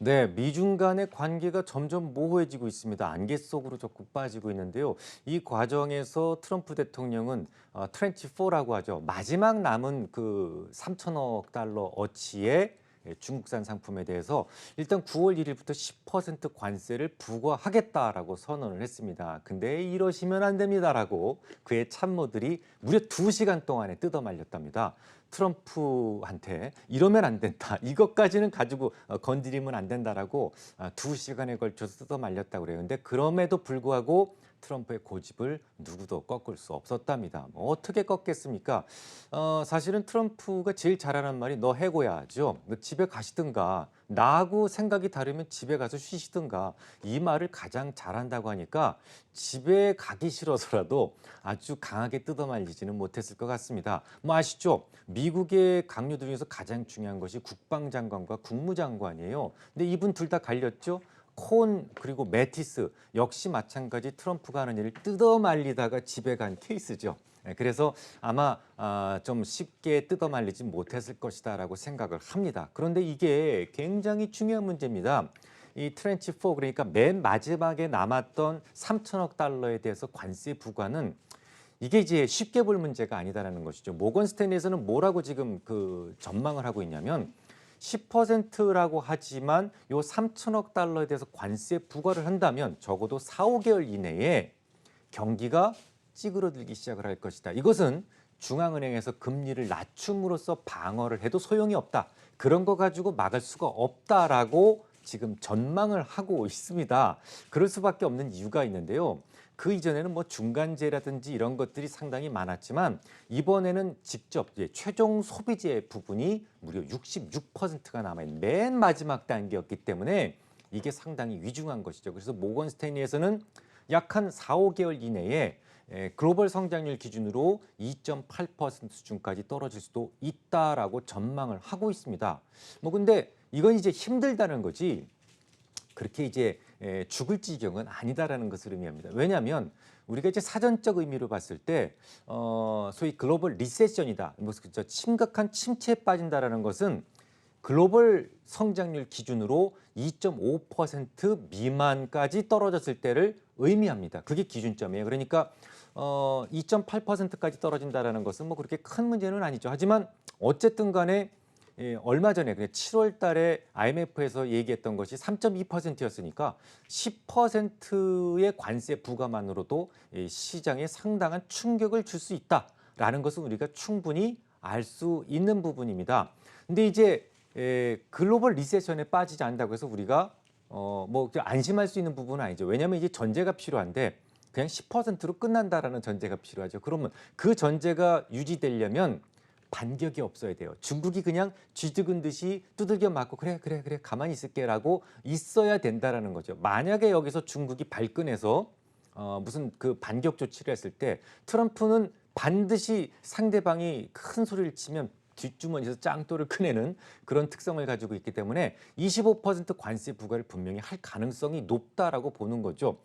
네, 미중 간의 관계가 점점 모호해지고 있습니다. 안개 속으로 적극 빠지고 있는데요. 이 과정에서 트럼프 대통령은 트렌치 4라고 하죠. 마지막 남은 그 3천억 달러 어치의 중국산 상품에 대해서 일단 9월 1일부터 10% 관세를 부과하겠다라고 선언을 했습니다. 근데 이러시면 안 됩니다라고 그의 참모들이 무려 2시간 동안에 뜯어 말렸답니다. 트럼프한테 이러면 안 된다. 이것까지는 가지고 건드리면 안 된다라고 2시간에 걸쳐서 뜯어 말렸다고 그래요. 근데 그럼에도 불구하고 트럼프의 고집을 누구도 꺾을 수 없었답니다. 뭐 어떻게 꺾겠습니까? 사실은 트럼프가 제일 잘하는 말이 너 해고야죠. 너 집에 가시든가 나하고 생각이 다르면 집에 가서 쉬시든가 이 말을 가장 잘한다고 하니까 집에 가기 싫어서라도 아주 강하게 뜯어말리지는 못했을 것 같습니다. 뭐 아시죠? 미국의 강요들 중에서 가장 중요한 것이 국방장관과 국무장관이에요. 근데 이분 둘 다 갈렸죠? 콘 그리고 매티스 역시 마찬가지 트럼프가 하는 일을 뜯어말리다가 집에 간 케이스죠. 그래서 아마 좀 쉽게 뜯어말리지 못했을 것이다라고 생각을 합니다. 그런데 이게 굉장히 중요한 문제입니다. 이 트렌치 4 그러니까 맨 마지막에 남았던 3천억 달러에 대해서 관세 부과는 이게 이제 쉽게 볼 문제가 아니다라는 것이죠. 모건 스탠리에서는 뭐라고 지금 그 전망을 하고 있냐면 10%라고 하지만 요 3천억 달러에 대해서 관세 부과를 한다면 적어도 4, 5개월 이내에 경기가 찌그러들기 시작을 할 것이다. 이것은 중앙은행에서 금리를 낮춤으로써 방어를 해도 소용이 없다. 그런 거 가지고 막을 수가 없다라고 지금 전망을 하고 있습니다. 그럴 수밖에 없는 이유가 있는데요. 그 이전에는 뭐 중간재라든지 이런 것들이 상당히 많았지만 이번에는 직접 최종 소비재 부분이 무려 66%가 남아있는 맨 마지막 단계였기 때문에 이게 상당히 위중한 것이죠. 그래서 모건 스탠리에서는 약 한 4, 5개월 이내에 글로벌 성장률 기준으로 2.8% 수준까지 떨어질 수도 있다라고 전망을 하고 있습니다. 뭐 근데 이건 이제 힘들다는 거지 그렇게 이제 죽을 지경은 아니다라는 것을 의미합니다. 왜냐하면 우리가 이제 사전적 의미로 봤을 때 소위 글로벌 리세션이다, 뭐 심각한 침체에 빠진다라는 것은 글로벌 성장률 기준으로 2.5% 미만까지 떨어졌을 때를 의미합니다. 그게 기준점이에요. 그러니까 2.8%까지 떨어진다라는 것은 뭐 그렇게 큰 문제는 아니죠. 하지만 어쨌든 간에 얼마 전에 7월 달에 IMF에서 얘기했던 것이 3.2%였으니까 10%의 관세 부과만으로도 시장에 상당한 충격을 줄 수 있다라는 것은 우리가 충분히 알 수 있는 부분입니다. 근데 이제 글로벌 리세션에 빠지지 않는다고 해서 우리가 뭐 안심할 수 있는 부분은 아니죠. 왜냐하면 이제 전제가 필요한데 그냥 10%로 끝난다라는 전제가 필요하죠. 그러면 그 전제가 유지되려면 반격이 없어야 돼요. 중국이 그냥 쥐죽은 듯이 두들겨 맞고 그래 가만히 있을게라고 있어야 된다라는 거죠. 만약에 여기서 중국이 발끈해서 무슨 그 반격 조치를 했을 때 트럼프는 반드시 상대방이 큰 소리를 치면 뒷주머니에서 짱돌을 꺼내는 그런 특성을 가지고 있기 때문에 25% 관세 부과를 분명히 할 가능성이 높다라고 보는 거죠.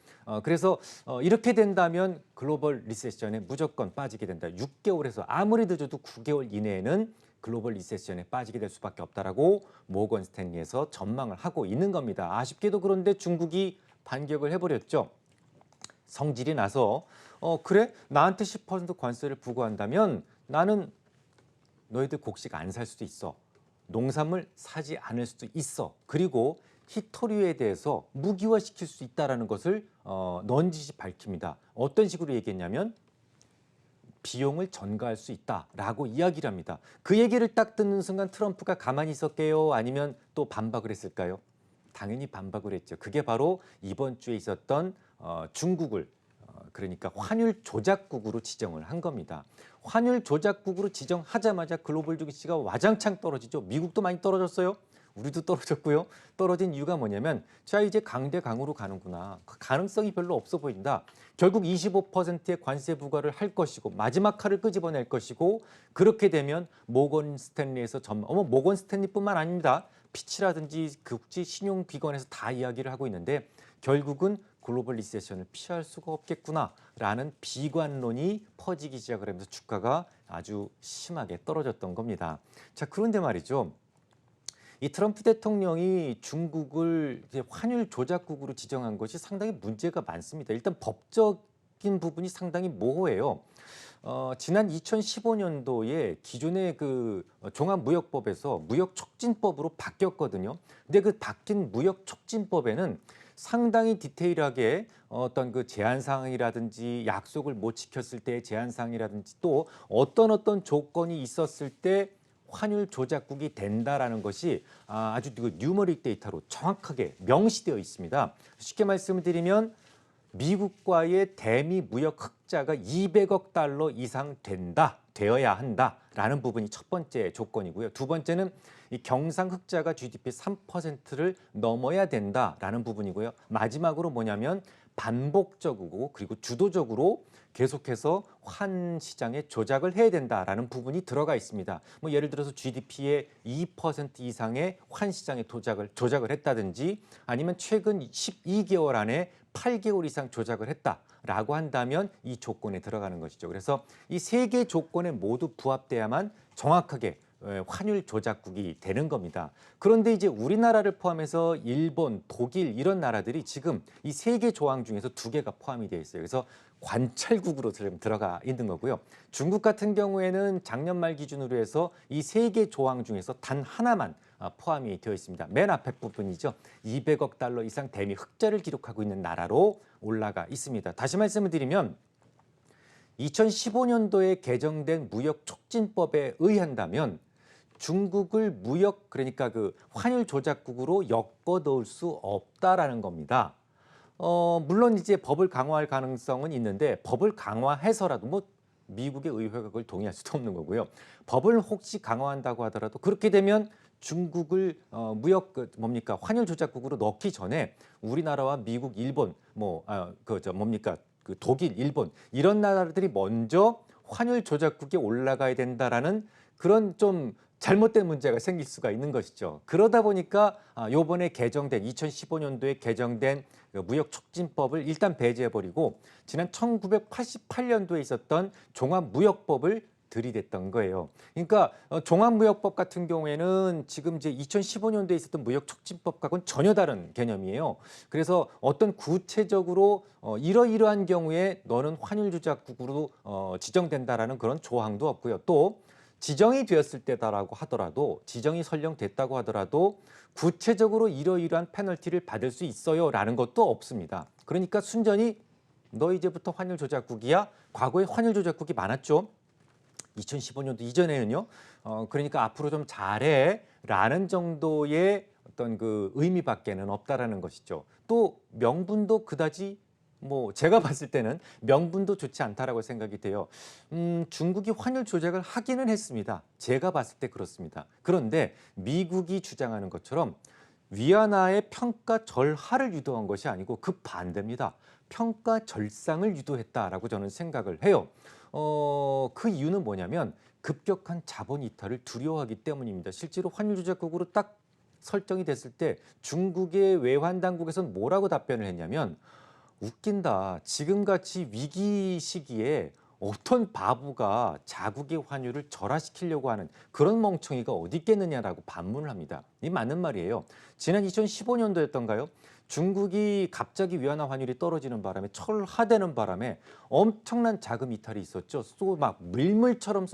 그래서 이렇게 된다면 글로벌 리세션에 무조건 빠지게 된다. 6개월에서 아무리 늦어도 9개월 이내에는 글로벌 리세션에 빠지게 될 수밖에 없다라고 모건 스탠리에서 전망을 하고 있는 겁니다. 아쉽게도 그런데 중국이 반격을 해버렸죠. 성질이 나서 그래? 나한테 10% 관세를 부과한다면 나는 너희들 곡식 안 살 수도 있어. 농산물 사지 않을 수도 있어. 그리고 히토류에 대해서 무기화시킬 수 있다는 것을 넌지시 밝힙니다. 어떤 식으로 얘기했냐면 비용을 전가할 수 있다라고 이야기를 합니다. 그 얘기를 딱 듣는 순간 트럼프가 가만히 있었게요? 아니면 또 반박을 했을까요? 당연히 반박을 했죠. 그게 바로 이번 주에 있었던 중국을 그러니까 환율 조작국으로 지정을 한 겁니다. 환율 조작국으로 지정하자마자 글로벌 주가가 와장창 떨어지죠. 미국도 많이 떨어졌어요. 우리도 떨어졌고요. 떨어진 이유가 뭐냐면 자 이제 강대강으로 가는구나. 그 가능성이 별로 없어 보인다. 결국 25%의 관세 부과를 할 것이고 마지막 칼을 끄집어낼 것이고 그렇게 되면 모건 스탠리에서 모건 스탠리뿐만 아닙니다. 피치라든지 국제 신용기관에서 다 이야기를 하고 있는데 결국은 글로벌 리세션을 피할 수가 없겠구나라는 비관론이 퍼지기 시작을 하면서 주가가 아주 심하게 떨어졌던 겁니다. 자, 그런데 말이죠. 이 트럼프 대통령이 중국을 이제 환율 조작국으로 지정한 것이 상당히 문제가 많습니다. 일단 법적인 부분이 상당히 모호해요. 지난 2015년도에 기존의 그 종합무역법에서 무역촉진법으로 바뀌었거든요. 근데 그 바뀐 무역촉진법에는 상당히 디테일하게 어떤 그 제한 사항이라든지 약속을 못 지켰을 때의 제한 사항이라든지 또 어떤 조건이 있었을 때 환율 조작국이 된다라는 것이 아주 그 뉴머릭 데이터로 정확하게 명시되어 있습니다. 쉽게 말씀을 드리면 미국과의 대미 무역 흑자가 200억 달러 이상 되어야 한다라는 부분이 첫 번째 조건이고요. 두 번째는 이 경상 흑자가 GDP 3%를 넘어야 된다라는 부분이고요. 마지막으로 뭐냐면 반복적이고 그리고 주도적으로 계속해서 환 시장에 조작을 해야 된다라는 부분이 들어가 있습니다. 뭐 예를 들어서 GDP의 2% 이상의 환 시장에 조작을 했다든지 아니면 최근 12개월 안에 8개월 이상 조작을 했다라고 한다면 이 조건에 들어가는 것이죠. 그래서 이 세 개 조건에 모두 부합돼야만 정확하게 환율 조작국이 되는 겁니다. 그런데 이제 우리나라를 포함해서 일본, 독일 이런 나라들이 지금 이 세 개 조항 중에서 두 개가 포함이 되어 있어요. 그래서 관찰국으로 지금 들어가 있는 거고요. 중국 같은 경우에는 작년 말 기준으로 해서 이 세 개 조항 중에서 단 하나만 포함이 되어 있습니다. 맨 앞에 부분이죠. 200억 달러 이상 대미 흑자를 기록하고 있는 나라로 올라가 있습니다. 다시 말씀을 드리면 2015년도에 개정된 무역촉진법에 의한다면 중국을 그러니까 그 환율 조작국으로 엮어 넣을 수 없다라는 겁니다. 물론 이제 법을 강화할 가능성은 있는데 법을 강화해서라도 뭐 미국의 의회가 그걸 동의할 수도 없는 거고요. 법을 혹시 강화한다고 하더라도 그렇게 되면 중국을 환율 조작국으로 넣기 전에 우리나라와 미국, 일본 그 독일, 일본 이런 나라들이 먼저 환율 조작국에 올라가야 된다라는 그런 좀 잘못된 문제가 생길 수가 있는 것이죠. 그러다 보니까 요번에 2015년도에 개정된 그 무역촉진법을 일단 배제해버리고 지난 1988년도에 있었던 종합무역법을 들이댔던 거예요. 그러니까 종합무역법 같은 경우에는 지금 이제 2015년도에 있었던 무역촉진법과는 전혀 다른 개념이에요. 그래서 어떤 구체적으로 이러이러한 경우에 너는 환율 조작국으로 지정된다라는 그런 조항도 없고요. 또 지정이 되었을 때다라고 하더라도 지정이 설령 됐다고 하더라도 구체적으로 이러이러한 페널티를 받을 수 있어요라는 것도 없습니다. 그러니까 순전히 너 이제부터 환율 조작국이야. 과거에 환율 조작국이 많았죠. 2015년도 이전에는요. 그러니까 앞으로 좀 잘해라는 정도의 어떤 그 의미밖에는 없다라는 것이죠. 또 명분도 그다지 뭐 제가 봤을 때는 명분도 좋지 않다라고 생각이 돼요. 중국이 환율 조작을 하기는 했습니다. 제가 봤을 때 그렇습니다. 그런데 미국이 주장하는 것처럼 위안화의 평가 절하를 유도한 것이 아니고 그 반대입니다. 평가 절상을 유도했다라고 저는 생각을 해요. 그 이유는 뭐냐면 급격한 자본 이탈을 두려워하기 때문입니다. 실제로 환율 조작국으로 딱 설정이 됐을 때 중국의 외환 당국에서는 뭐라고 답변을 했냐면 웃긴다. 지금같이 위기 시기에 어떤 바보가 자국의 환율을 절하시키려고 하는 그런 멍청이가 어디 있겠느냐라고 반문을 합니다. 이 맞는 말이에요. 지난 2015년도였던가요? 중국이 갑자기 위안화 환율이 떨어지는 바람에 철하되는 바람에 엄청난 자금 이탈이 있었죠. 막 밀물처럼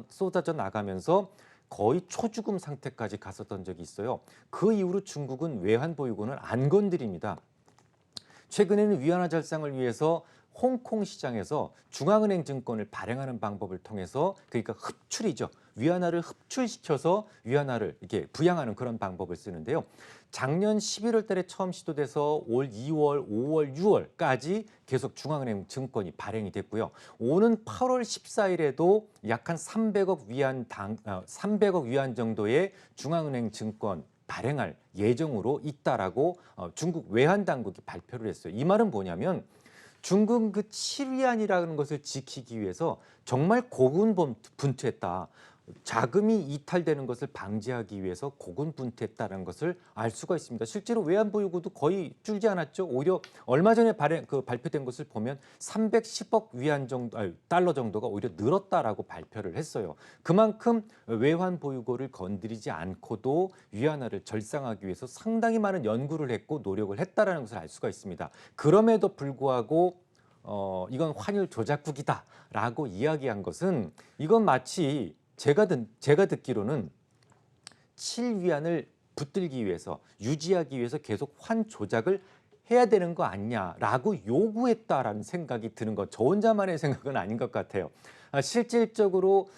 쏟아져 나가면서 거의 초주금 상태까지 갔었던 적이 있어요. 그 이후로 중국은 외환 보유고는 안 건드립니다. 최근에는 위안화 절상을 위해서 홍콩 시장에서 중앙은행 증권을 발행하는 방법을 통해서 그러니까 흡출이죠. 위안화를 흡출시켜서 위안화를 이렇게 부양하는 그런 방법을 쓰는데요. 작년 11월 달에 처음 시도돼서 올 2월, 5월, 6월까지 계속 중앙은행 증권이 발행이 됐고요. 오는 8월 14일에도 약 한 300억 위안 정도의 중앙은행 증권 발행할 예정으로 있다라고 중국 외환 당국이 발표를 했어요. 이 말은 뭐냐면 중국 그 7위안이라는 것을 지키기 위해서 정말 고군분투했다. 자금이 이탈되는 것을 방지하기 위해서 고군분투했다는 것을 알 수가 있습니다. 실제로 외환 보유고도 거의 줄지 않았죠. 오히려 얼마 전에 발표된 것을 보면 310억 위안 정도, 달러 정도가 오히려 늘었다라고 발표를 했어요. 그만큼 외환 보유고를 건드리지 않고도 위안화를 절상하기 위해서 상당히 많은 연구를 했고 노력을 했다라는 것을 알 수가 있습니다. 그럼에도 불구하고 이건 환율 조작국이다라고 이야기한 것은 이건 마치 제가 듣기로는 7위안을 붙들기 위해서 유지하기 위해서 계속 환 조작을 해야 되는 거 아니냐라고 요구했다라는 생각이 드는 것. 저 혼자만의 생각은 아닌 것 같아요. 실질적으로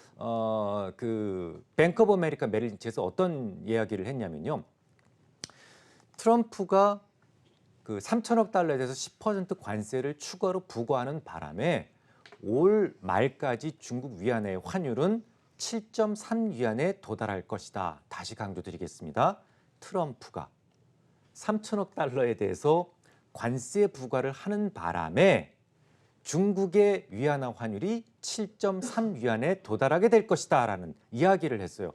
그 뱅크 오브 아메리카 메릴 린치에서 어떤 이야기를 했냐면요. 트럼프가 그 3천억 달러에 대해서 10% 관세를 추가로 부과하는 바람에 올 말까지 중국 위안화의 환율은 7.3위안에 도달할 것이다. 다시 강조드리겠습니다. 트럼프가 3천억 달러에 대해서 관세 부과를 하는 바람에 중국의 위안화 환율이 7.3위안에 도달하게 될 것이다라는 이야기를 했어요.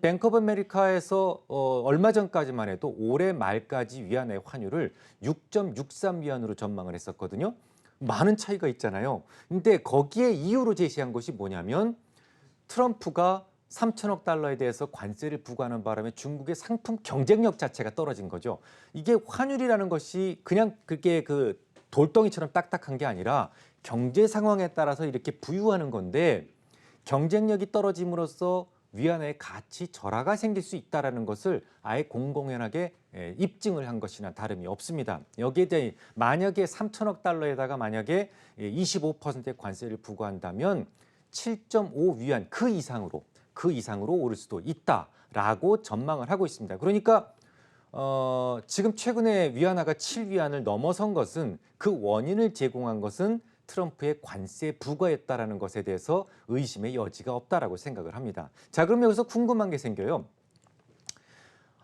뱅크 오브 아메리카에서 얼마 전까지만 해도 올해 말까지 위안화의 환율을 6.63위안으로 전망을 했었거든요. 많은 차이가 있잖아요. 근데 거기에 이유로 제시한 것이 뭐냐면 트럼프가 3천억 달러에 대해서 관세를 부과하는 바람에 중국의 상품 경쟁력 자체가 떨어진 거죠. 이게 환율이라는 것이 그냥 그게 그 돌덩이처럼 딱딱한 게 아니라 경제 상황에 따라서 이렇게 부유하는 건데 경쟁력이 떨어짐으로써 위안화의 가치 절하가 생길 수 있다는 것을 아예 공공연하게 입증을 한 것이나 다름이 없습니다. 여기에 대해 만약에 3천억 달러에다가 만약에 25%의 관세를 부과한다면 7.5위안 그 이상으로 오를 수도 있다라고 전망을 하고 있습니다. 그러니까 지금 최근에 위안화가 7위안을 넘어선 것은 그 원인을 제공한 것은 트럼프의 관세 부과였다라는 것에 대해서 의심의 여지가 없다라고 생각을 합니다. 자, 그럼 여기서 궁금한 게 생겨요.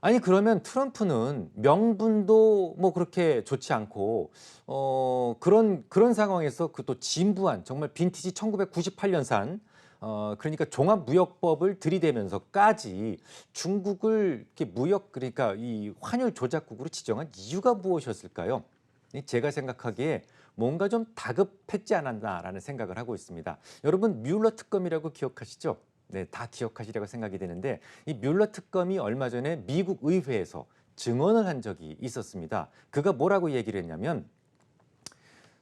아니 그러면 트럼프는 명분도 뭐 그렇게 좋지 않고 그런 상황에서 그 또 진부한 정말 빈티지 1998년산 그러니까 종합무역법을 들이대면서까지 중국을 이렇게 그러니까 이 환율 조작국으로 지정한 이유가 무엇이었을까요? 제가 생각하기에 뭔가 좀 다급했지 않았나라는 생각을 하고 있습니다. 여러분 뮬러 특검이라고 기억하시죠? 네, 다 기억하시리라고 생각이 되는데 이 뮬러 특검이 얼마 전에 미국 의회에서 증언을 한 적이 있었습니다. 그가 뭐라고 얘기를 했냐면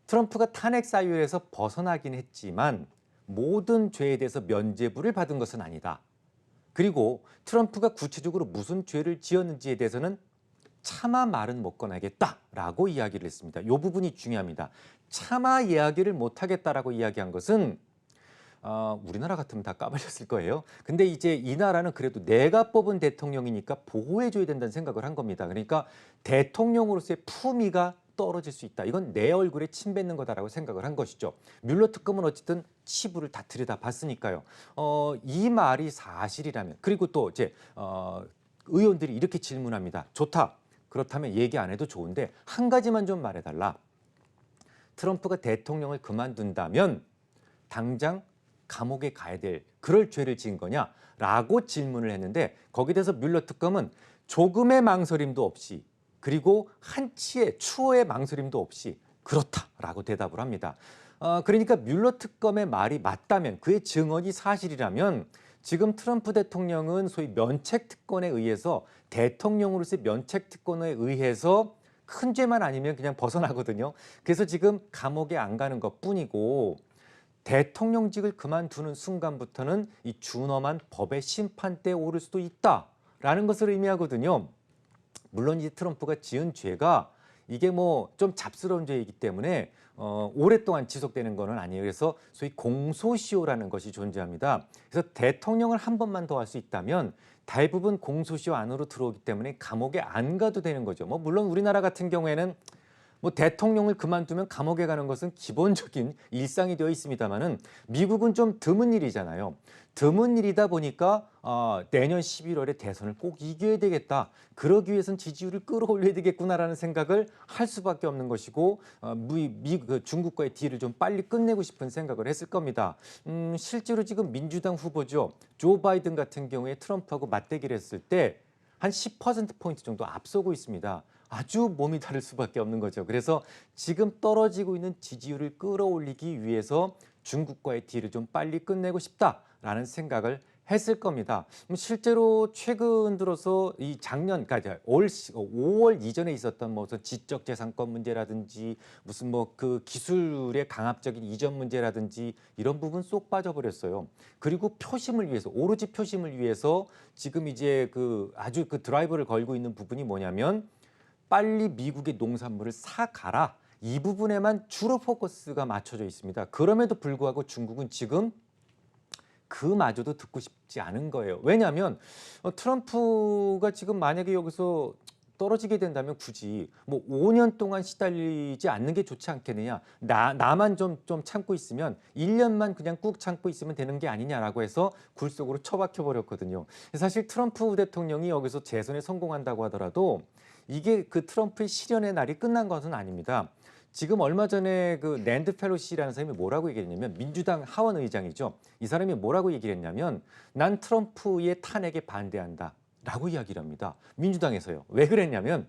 트럼프가 탄핵 사유에서 벗어나긴 했지만 모든 죄에 대해서 면죄부를 받은 것은 아니다. 그리고 트럼프가 구체적으로 무슨 죄를 지었는지에 대해서는 차마 말은 못 꺼내겠다라고 이야기를 했습니다. 이 부분이 중요합니다. 차마 이야기를 못 하겠다라고 이야기한 것은 우리나라 같으면 다 까발렸을 거예요. 근데 이제 이 나라는 그래도 내가 뽑은 대통령이니까 보호해줘야 된다는 생각을 한 겁니다. 그러니까 대통령으로서의 품위가 떨어질 수 있다. 이건 내 얼굴에 침 뱉는 거다라고 생각을 한 것이죠. 뮬러 특검은 어쨌든 치부를 다 들여다봤으니까요. 이 말이 사실이라면 그리고 또 이제 의원들이 이렇게 질문합니다. 좋다. 그렇다면 얘기 안 해도 좋은데 한 가지만 좀 말해달라. 트럼프가 대통령을 그만둔다면 당장 감옥에 가야 될 그럴 죄를 지은 거냐라고 질문을 했는데 거기에 대해서 뮬러 특검은 조금의 망설임도 없이 그리고 한치의 추호의 망설임도 없이 그렇다라고 대답을 합니다. 그러니까 뮬러 특검의 말이 맞다면 그의 증언이 사실이라면 지금 트럼프 대통령은 소위 면책특권에 의해서 대통령으로서의 면책특권에 의해서 큰 죄만 아니면 그냥 벗어나거든요. 그래서 지금 감옥에 안 가는 것뿐이고 대통령직을 그만두는 순간부터는 이 준엄한 법의 심판대에 오를 수도 있다라는 것을 의미하거든요. 물론 이 트럼프가 지은 죄가 이게 뭐 좀 잡스러운 죄이기 때문에 오랫동안 지속되는 것은 아니에요. 그래서 소위 공소시효라는 것이 존재합니다. 그래서 대통령을 한 번만 더 할 수 있다면 대부분 공소시효 안으로 들어오기 때문에 감옥에 안 가도 되는 거죠. 뭐 물론 우리나라 같은 경우에는 뭐 대통령을 그만두면 감옥에 가는 것은 기본적인 일상이 되어 있습니다만은 미국은 좀 드문 일이잖아요. 드문 일이다 보니까 내년 11월에 대선을 꼭 이겨야 되겠다. 그러기 위해선 지지율을 끌어올려야 되겠구나라는 생각을 할 수밖에 없는 것이고 중국과의 딜을 좀 빨리 끝내고 싶은 생각을 했을 겁니다. 실제로 지금 민주당 후보죠. 조 바이든 같은 경우에 트럼프하고 맞대결을 했을 때 한 10%포인트 정도 앞서고 있습니다. 아주 몸이 다를 수밖에 없는 거죠. 그래서 지금 떨어지고 있는 지지율을 끌어올리기 위해서 중국과의 딜을 좀 빨리 끝내고 싶다라는 생각을 했을 겁니다. 실제로 최근 들어서 이 작년, 그러니까 올 5월 이전에 있었던 무슨 지적재산권 문제라든지 무슨 뭐 그 기술의 강압적인 이전 문제라든지 이런 부분 쏙 빠져버렸어요. 그리고 표심을 위해서, 오로지 표심을 위해서 지금 이제 그 아주 그 드라이버를 걸고 있는 부분이 뭐냐면 빨리 미국의 농산물을 사가라. 이 부분에만 주로 포커스가 맞춰져 있습니다. 그럼에도 불구하고 중국은 지금 그마저도 듣고 싶지 않은 거예요. 왜냐하면 트럼프가 지금 만약에 여기서 떨어지게 된다면 굳이 뭐 5년 동안 시달리지 않는 게 좋지 않겠느냐. 나만 좀 참고 있으면 1년만 그냥 꾹 참고 있으면 되는 게 아니냐라고 해서 굴 속으로 처박혀 버렸거든요. 사실 트럼프 대통령이 여기서 재선에 성공한다고 하더라도 이게 그 트럼프의 실현의 날이 끝난 것은 아닙니다. 지금 얼마 전에 그 낸드 펠로시라는 사람이 뭐라고 얘기했냐면 민주당 하원 의장이죠. 이 사람이 뭐라고 얘기를 했냐면 난 트럼프의 탄핵에 반대한다 라고 이야기를 합니다. 민주당에서요. 왜 그랬냐면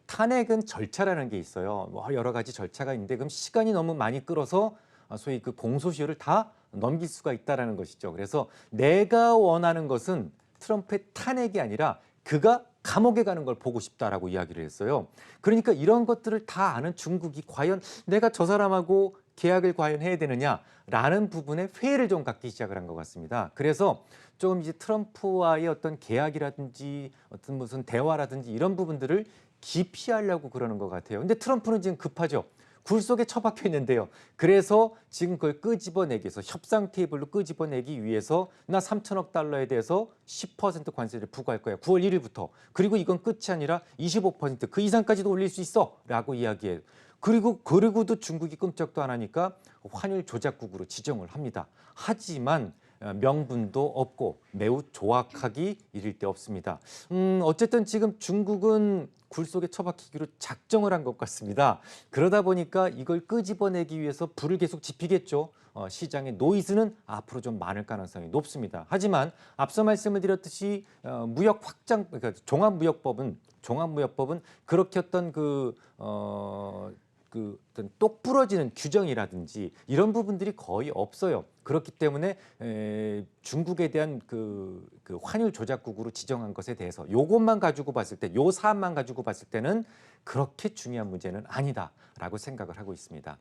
탄핵은 절차라는 게 있어요. 뭐 여러 가지 절차가 있는데 그럼 시간이 너무 많이 끌어서 소위 그 공소시효를 다 넘길 수가 있다라는 것이죠. 그래서 내가 원하는 것은 트럼프의 탄핵이 아니라 그가 감옥에 가는 걸 보고 싶다라고 이야기를 했어요. 그러니까 이런 것들을 다 아는 중국이 과연 내가 저 사람하고 계약을 과연 해야 되느냐라는 부분에 회의를 좀 갖기 시작을 한 것 같습니다. 그래서 조금 이제 트럼프와의 어떤 계약이라든지 어떤 무슨 대화라든지 이런 부분들을 기피하려고 그러는 것 같아요. 근데 트럼프는 지금 급하죠. 굴 속에 처박혀 있는데요. 그래서 지금 그걸 끄집어내기 위해서 협상 테이블로 끄집어내기 위해서 나 3천억 달러에 대해서 10% 관세를 부과할 거야. 9월 1일부터. 그리고 이건 끝이 아니라 25%그 이상까지도 올릴 수 있어 라고 이야기해요. 그리고도 중국이 끔찍도 안 하니까 환율 조작국으로 지정을 합니다. 하지만 명분도 없고 매우 조악하기 이를 데 없습니다. 어쨌든 지금 중국은 굴 속에 처박히기로 작정을 한 것 같습니다. 그러다 보니까 이걸 끄집어내기 위해서 불을 계속 지피겠죠. 시장의 노이즈는 앞으로 좀 많을 가능성이 높습니다. 하지만 앞서 말씀을 드렸듯이 무역 확장, 그러니까 종합무역법은 그렇게 어떤 어떤 똑 부러지는 규정이라든지 이런 부분들이 거의 없어요. 그렇기 때문에 중국에 대한 그 환율 조작국으로 지정한 것에 대해서 요것만 가지고 봤을 때, 요 사안만 가지고 봤을 때는 그렇게 중요한 문제는 아니다라고 생각을 하고 있습니다.